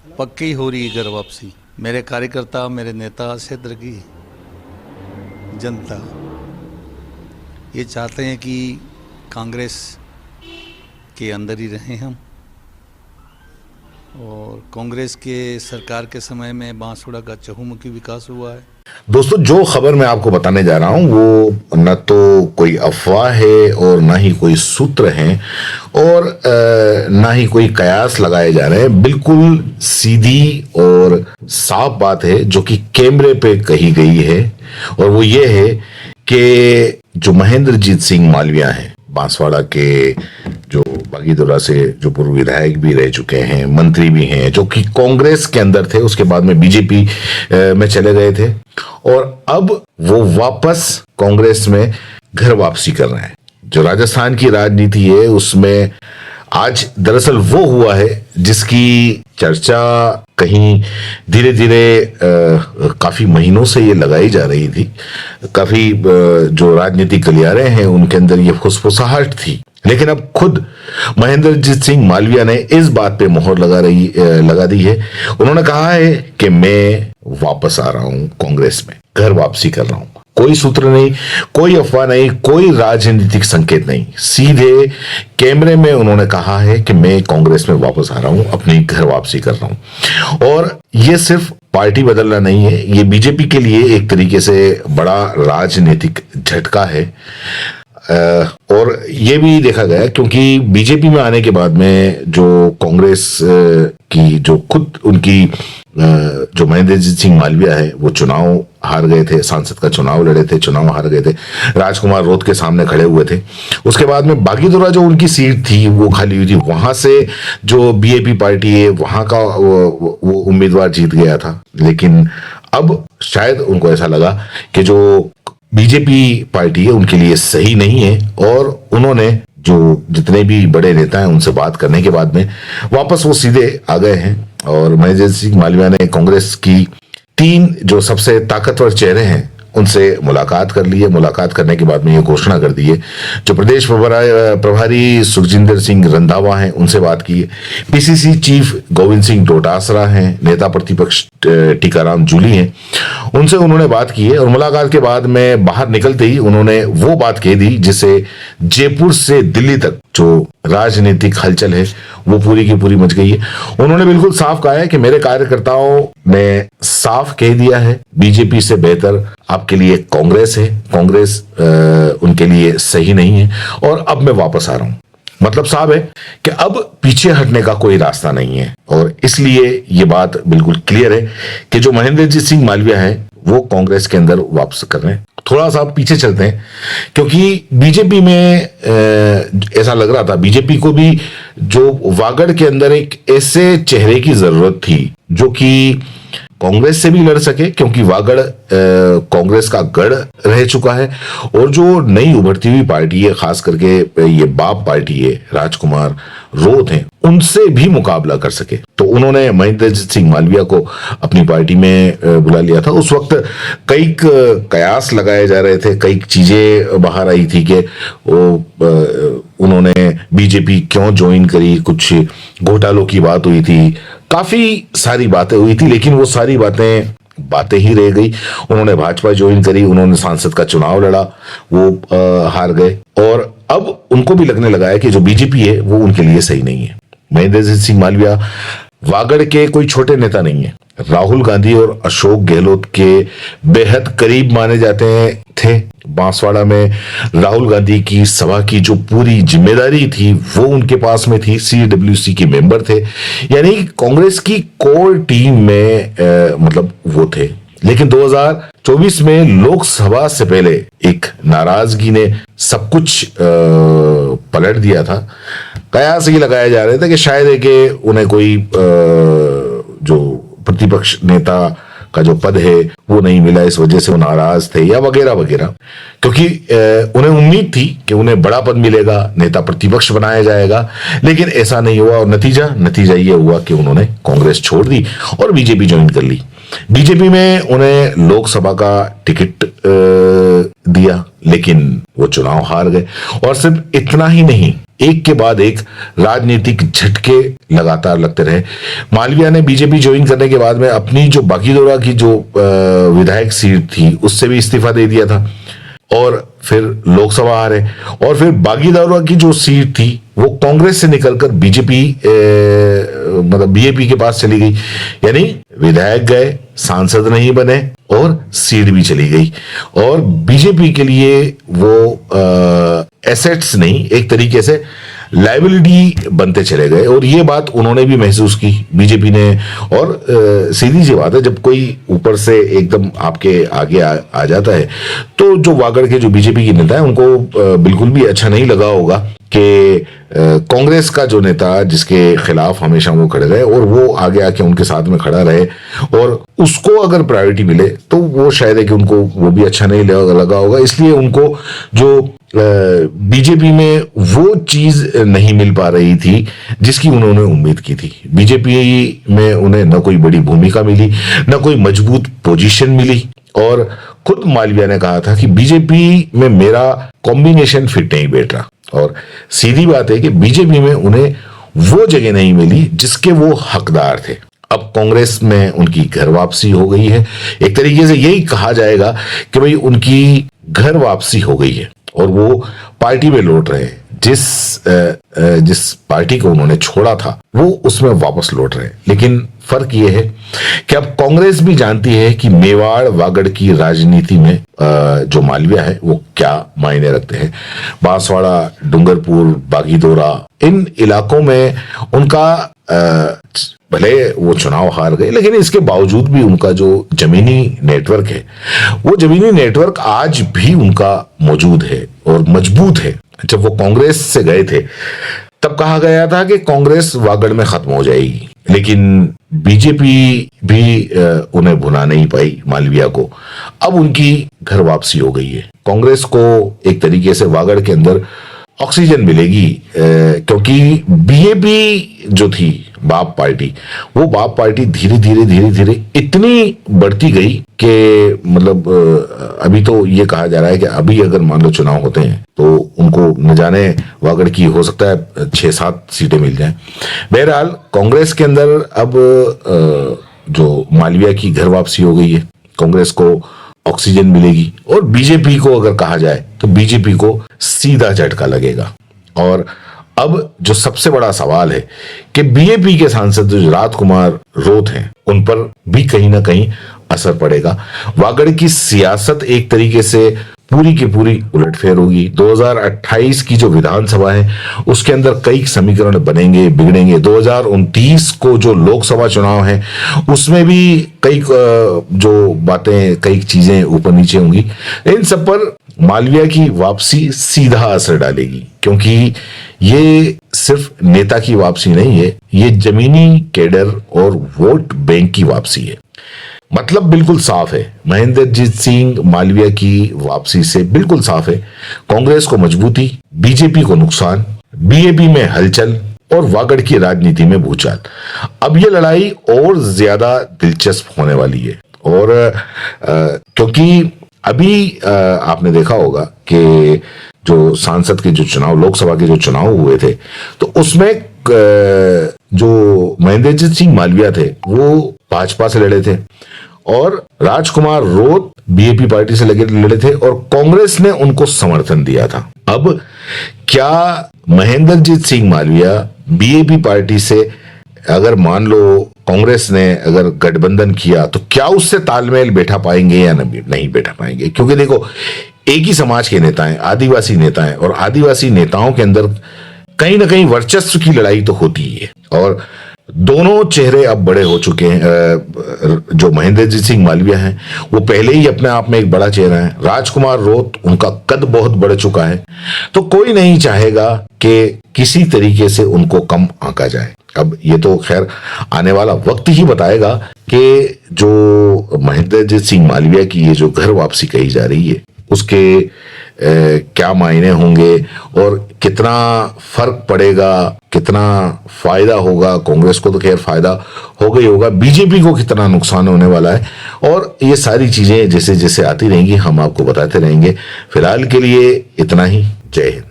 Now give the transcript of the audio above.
पक्की हो रही है घर वापसी। मेरे कार्यकर्ता, मेरे नेता, क्षेत्र की जनता ये चाहते हैं कि कांग्रेस के अंदर ही रहें हम। और कांग्रेस के सरकार के समय में बांसवाड़ा का चहुमुखी विकास हुआ है। दोस्तों, जो खबर मैं आपको बताने जा रहा हूं वो न तो कोई अफवाह है और ना ही कोई सूत्र हैं और ना ही कोई कयास लगाए जा रहे हैं। बिल्कुल सीधी और साफ बात है जो कि कैमरे पे कही गई है, और वो ये है कि जो महेंद्रजीत सिंह मालविया हैं, बांसवाड़ा के जो बागीदोरा से जो पूर्व विधायक भी रह चुके हैं, मंत्री भी हैं, जो कि कांग्रेस के अंदर थे, उसके बाद में बीजेपी में चले गए थे और अब वो वापस कांग्रेस में घर वापसी कर रहे हैं। जो राजस्थान की राजनीति है उसमें आज दरअसल वो हुआ है जिसकी चर्चा कहीं धीरे धीरे काफी महीनों से ये लगाई जा रही थी। काफी जो राजनीतिक गलियारे हैं उनके अंदर ये फुसफुसाहट थी, लेकिन अब खुद महेंद्रजीत सिंह मालविया ने इस बात पे मोहर लगा दी है। उन्होंने कहा है कि मैं वापस आ रहा हूं कांग्रेस में, घर वापसी कर रहा हूं। कोई सूत्र नहीं, कोई अफवाह नहीं, कोई राजनीतिक संकेत नहीं, सीधे कैमरे में उन्होंने कहा है कि मैं कांग्रेस में वापस आ रहा हूं, अपनी घर वापसी कर रहा हूं। और ये सिर्फ पार्टी बदलना नहीं है, ये बीजेपी के लिए एक तरीके से बड़ा राजनीतिक झटका है। और ये भी देखा गया क्योंकि बीजेपी में आने के बाद में जो कांग्रेस की जो खुद उनकी जो महेंद्रजीत सिंह मालविया है वो चुनाव हार गए थे, सांसद का चुनाव लड़े थे, चुनाव हार गए थे, राजकुमार रोत के सामने खड़े हुए थे। उसके बाद में बागीदोरा जो उनकी सीट थी वो खाली हुई थी, वहां से जो बीएपी पार्टी है वहां का वो उम्मीदवार जीत गया था। लेकिन अब शायद उनको ऐसा लगा कि जो बीजेपी पार्टी है उनके लिए सही नहीं है, और उन्होंने जो जितने भी बड़े नेता हैं उनसे बात करने के बाद में वापस वो सीधे आ गए हैं। और महेंद्रजीत सिंह मालविया ने कांग्रेस की 3 जो सबसे ताकतवर चेहरे हैं उनसे मुलाकात कर ली है। मुलाकात करने के बाद में ये घोषणा कर दी है। जो प्रदेश प्रभारी सुखजिंदर सिंह रंधावा हैं उनसे बात की है। पीसीसी चीफ गोविंद सिंह डोटासरा हैं, नेता प्रतिपक्ष टीकाराम जूली हैं, उनसे उन्होंने बात की है। और मुलाकात के बाद में बाहर निकलते ही उन्होंने वो बात कह दी जिससे जयपुर से दिल्ली तक जो राजनीतिक हलचल है वो पूरी की पूरी मच गई है। उन्होंने बिल्कुल साफ कहा है कि मेरे कार्यकर्ताओं ने साफ कह दिया है बीजेपी से बेहतर आपके लिए कांग्रेस है, कांग्रेस उनके लिए सही नहीं है और अब मैं वापस आ रहा हूं। मतलब साफ है कि अब पीछे हटने का कोई रास्ता नहीं है, और इसलिए ये बात बिल्कुल क्लियर है कि जो महेंद्रजीत सिंह मालविया है वो कांग्रेस के अंदर वापस कर रहे हैं। थोड़ा सा पीछे चलते हैं क्योंकि बीजेपी में ऐसा लग रहा था, बीजेपी को भी जो वागड़ के अंदर एक ऐसे चेहरे की जरूरत थी जो कि कांग्रेस से भी लड़ सके, क्योंकि वागड़ कांग्रेस का गढ़ रह चुका है, और जो नई उभरती हुई पार्टी है, खास करके ये बाप पार्टी है, राजकुमार रोत हैं, उनसे भी मुकाबला कर सके। तो उन्होंने महेंद्रजीत सिंह मालविया को अपनी पार्टी में बुला लिया था। उस वक्त कई कयास लगाए जा रहे थे, कई चीजें बाहर आई थी कि उन्होंने बीजेपी क्यों ज्वाइन करी, कुछ घोटालों की बात हुई थी, काफी सारी बातें हुई थी, लेकिन वो सारी बातें ही रह गई। उन्होंने भाजपा ज्वाइन करी, उन्होंने सांसद का चुनाव लड़ा, वो हार गए, और अब उनको भी लगने लगा है कि जो बीजेपी है वो उनके लिए सही नहीं है। महेंद्रजीत सिंह मालविया वागड़ के कोई छोटे नेता नहीं है, राहुल गांधी और अशोक गहलोत के बेहद करीब माने जाते थे। बांसवाड़ा में राहुल गांधी की सभा की जो पूरी जिम्मेदारी थी वो उनके पास में थी, CWC के मेंबर थे, यानी कांग्रेस की कोर टीम में मतलब वो थे। लेकिन 2024 में लोकसभा से पहले एक नाराजगी ने सब कुछ पलट दिया था। कयास ये लगाया जा रहा था कि शायद है कि उन्हें कोई जो प्रतिपक्ष नेता का जो पद है वो नहीं मिला, इस वजह से वो नाराज थे या वगैरह वगैरह, क्योंकि उन्हें उम्मीद थी कि उन्हें बड़ा पद मिलेगा, नेता प्रतिपक्ष बनाया जाएगा, लेकिन ऐसा नहीं हुआ। और नतीजा ये हुआ कि उन्होंने कांग्रेस छोड़ दी और बीजेपी ज्वाइन कर ली। बीजेपी में उन्हें लोकसभा का टिकट दिया, लेकिन वो चुनाव हार गए। और सिर्फ इतना ही नहीं, एक के बाद एक राजनीतिक झटके लगातार लगते रहे। मालवीया ने बीजेपी ज्वाइन करने के बाद में अपनी जो बागीदोरा की जो विधायक सीट थी उससे भी इस्तीफा दे दिया था और फिर लोकसभा हारे। और फिर बागीदोरा की जो सीट थी वो कांग्रेस से निकलकर बीजेपी मतलब बीजेपी के पास चली गई। यानी विधायक गए, सांसद नहीं बने और सीट भी चली गई। और बीजेपी के लिए वो एसेट्स नहीं, एक तरीके से लाइबिलिटी बनते चले गए। और ये बात उन्होंने भी महसूस की, बीजेपी ने। और सीधी सी बात है, जब कोई ऊपर से एकदम आपके आगे आ जाता है तो जो वागड़ के जो बीजेपी के नेता है उनको बिल्कुल भी अच्छा नहीं लगा होगा कि कांग्रेस का जो नेता जिसके खिलाफ हमेशा वो खड़े रहे और वो आगे आके उनके साथ में खड़ा रहे और उसको अगर प्रायोरिटी मिले तो वो शायद है कि उनको वो भी अच्छा नहीं लगा होगा। इसलिए उनको जो बीजेपी में वो चीज नहीं मिल पा रही थी जिसकी उन्होंने उम्मीद की थी। बीजेपी में उन्हें न कोई बड़ी भूमिका मिली, न कोई मजबूत पोजीशन मिली। और खुद मालवीया ने कहा था कि बीजेपी में मेरा कॉम्बिनेशन फिट नहीं बैठ रहा। और सीधी बात है कि बीजेपी में उन्हें वो जगह नहीं मिली जिसके वो हकदार थे। अब कांग्रेस में उनकी घर वापसी हो गई है। एक तरीके से यही कहा जाएगा कि भाई उनकी घर वापसी हो गई है और वो पार्टी में लौट रहे हैं। जिस पार्टी को उन्होंने छोड़ा था वो उसमें वापस लौट रहे हैं। लेकिन फर्क ये है कि अब कांग्रेस भी जानती है कि मेवाड़ वागड़ की राजनीति में जो मालवीया है वो क्या मायने रखते हैं। बांसवाड़ा, डूंगरपुर, बागीदोरा, इन इलाकों में उनका भले वो चुनाव हार गए लेकिन इसके बावजूद भी उनका जो जमीनी नेटवर्क है वो जमीनी नेटवर्क आज भी उनका मौजूद है और मजबूत है। जब वो कांग्रेस से गए थे तब कहा गया था कि कांग्रेस वागड़ में खत्म हो जाएगी, लेकिन बीजेपी भी उन्हें भुला नहीं पाई मालवीया को। अब उनकी घर वापसी हो गई है। कांग्रेस को एक तरीके से वागड़ के अंदर ऑक्सीजन मिलेगी क्योंकि बीजेपी जो थी बाप पार्टी, वो बाप पार्टी धीरे धीरे इतनी बढ़ती गई कि मतलब अभी तो ये कहा जा रहा है कि अभी अगर मान लो चुनाव होते हैं तो उनको न जाने वागड़ की हो सकता है 6-7 सीटें मिल जाएं। बहरहाल कांग्रेस के अंदर अब जो मालवीया की घर वापसी हो गई है, कांग्रेस को ऑक्सीजन मिलेगी। और बीजेपी को अगर कहा जाए तो बीजेपी को सीधा झटका लगेगा। और अब जो सबसे बड़ा सवाल है कि बीजेपी के सांसद जो राजकुमार रोत हैं उन पर भी कहीं ना कहीं असर पड़ेगा। वागड़ की सियासत एक तरीके से पूरी की पूरी उलटफेर होगी। 2028 की जो विधानसभा है उसके अंदर कई समीकरण बनेंगे, बिगड़ेंगे। 2029 को जो लोकसभा चुनाव है उसमें भी कई जो बातें, कई चीजें ऊपर नीचे होंगी। इन सब पर मालवीया की वापसी सीधा असर डालेगी क्योंकि ये सिर्फ नेता की वापसी नहीं है, ये जमीनी कैडर और वोट बैंक की वापसी है। मतलब बिल्कुल साफ है, महेंद्रजीत सिंह मालवीया की वापसी से बिल्कुल साफ है, कांग्रेस को मजबूती, बीजेपी को नुकसान, बीजेपी में हलचल और वागड़ की राजनीति में भूचाल। अब ये लड़ाई और ज्यादा दिलचस्प होने वाली है। और क्योंकि अभी आपने देखा होगा कि जो सांसद के जो चुनाव, लोकसभा के जो चुनाव हुए थे तो उसमें जो महेंद्रजीत सिंह मालवीया थे वो भाजपा से लड़े थे और राजकुमार रोत बीजेपी पार्टी से लड़े थे और कांग्रेस ने उनको समर्थन दिया था। अब क्या महेंद्रजीत सिंह मालवीया बीजेपी पार्टी से अगर मान लो कांग्रेस ने अगर गठबंधन किया तो क्या उससे तालमेल बैठा पाएंगे या नहीं बैठा पाएंगे? क्योंकि देखो, एक ही समाज के नेता हैं, आदिवासी नेता हैं और आदिवासी नेताओं के अंदर कहीं ना कहीं वर्चस्व की लड़ाई तो होती ही है। और दोनों चेहरे अब बड़े हो चुके हैं। जो महेंद्रजीत सिंह मालवीया हैं वो पहले ही अपने आप में एक बड़ा चेहरा है। राजकुमार रोत, उनका कद बहुत बढ़ चुका है, तो कोई नहीं चाहेगा कि किसी तरीके से उनको कम आंका जाए। अब ये तो खैर आने वाला वक्त ही बताएगा कि जो महेंद्रजीत सिंह मालवीया की ये जो घर वापसी कही जा रही है उसके क्या मायने होंगे और कितना फर्क पड़ेगा, कितना फायदा होगा। कांग्रेस को तो खैर फायदा होगा ही होगा, बीजेपी को कितना नुकसान होने वाला है, और ये सारी चीजें जैसे जैसे आती रहेंगी हम आपको बताते रहेंगे। फिलहाल के लिए इतना ही। जय हिंद।